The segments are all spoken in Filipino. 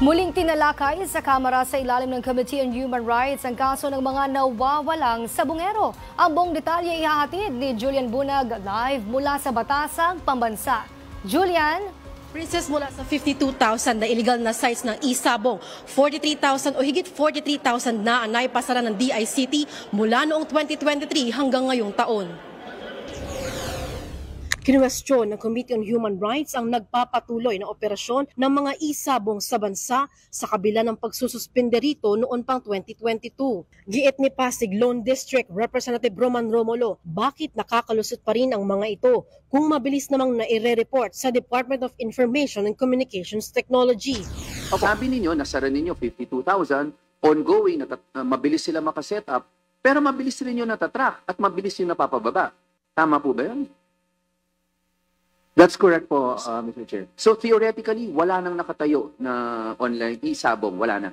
Muling tinalakay sa Kamara sa ilalim ng Committee on Human Rights ang kaso ng mga nawawalang sabongero. Ang buong detalye ihahatid ni Julian Bunag live mula sa Batasang Pambansa. Julian? Princess, mula sa 52,000 na illegal na sites ng e-sabong, 43,000 o higit 43,000 na ang naipasara ng DICT mula noong 2023 hanggang ngayong taon. Kinwestiyon ng Committee on Human Rights ang nagpapatuloy na operasyon ng mga e-sabong sa bansa sa kabila ng pagsususpende rito noon pang 2022. Giit ni Pasig Lone District Representative Roman Romulo, bakit nakakalusot pa rin ang mga ito kung mabilis namang naire-report sa Department of Information and Communications Technology? Sabi ninyo, nasara ninyo 52,000, ongoing, mabilis sila makaset up, pero mabilis rin nyo natatrack at mabilis nyo napapababa. Tama po ba yun? That's correct po, Mr. Chair. So theoretically, wala nang nakatayo na online e-sabong, wala na.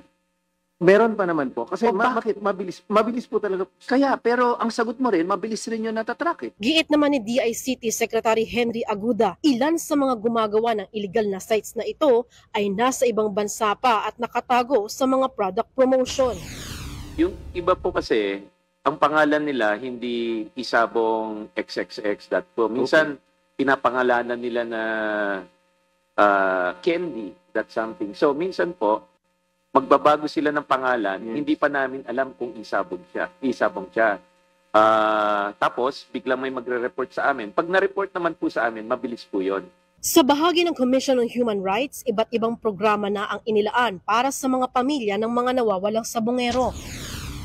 Meron pa naman po. Kasi bakit? Mabilis po talaga. Kaya, pero ang sagot mo rin, mabilis rin yun natatrack eh. Giit naman ni DICT Secretary Henry Aguda, ilan sa mga gumagawa ng illegal na sites na ito ay nasa ibang bansa pa at nakatago sa mga product promotion. Yung iba po kasi, ang pangalan nila hindi isabong xxx.com. Minsan, pinapangalanan nila na candy, that's something. So, minsan po, magbabago sila ng pangalan, hindi pa namin alam kung isabong siya. Tapos, biglang may magre-report sa amin. Pag na-report naman po sa amin, mabilis po yun. Sa bahagi ng Commission on Human Rights, iba't ibang programa na ang inilaan para sa mga pamilya ng mga nawawalang sabongero.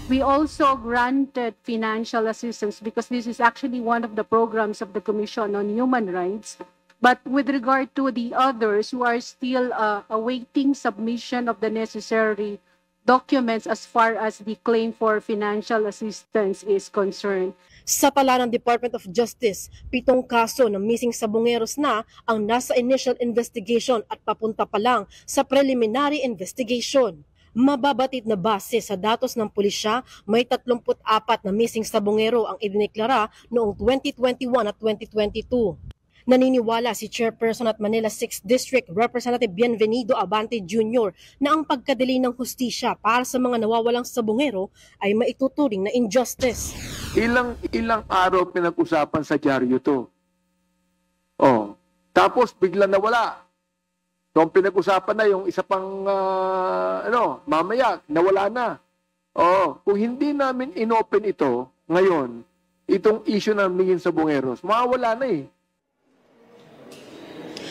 We also granted financial assistance because this is actually one of the programs of the Commission on Human Rights. But with regard to the others who are still awaiting submission of the necessary documents as far as the claim for financial assistance is concerned. Sa tala ng Department of Justice, 7 kaso ng missing sabongeros na ang nasa initial investigation at papunta pa lang sa preliminary investigation. Mababatid na base sa datos ng pulisya, may 34 na missing sabongero ang idineklara noong 2021 at 2022. Naniniwala si Chairperson at Manila 6th District Representative Bienvenido Abante Jr. na ang pagkadili ng hustisya para sa mga nawawalang sabongero ay maituturing na injustice. Ilang araw pinag-usapan sa dyaryo to. Tapos bigla nawala. So, pinag-usapan na yung isa pang, mamaya, nawala na. Kung hindi namin inopen ito, ngayon, itong issue ng mingin sabongeros, mawawala na eh.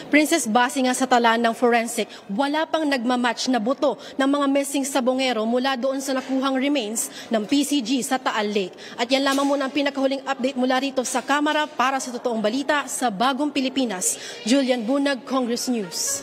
Princess, base nga sa tala ng forensic, wala pang nagmamatch na buto ng mga missing sabongero mula doon sa nakuhang remains ng PCG sa Taal Lake. At yan lamang muna ang pinakahuling update mula rito sa Kamara para sa totoong balita sa Bagong Pilipinas. Julian Bunag, Congress News.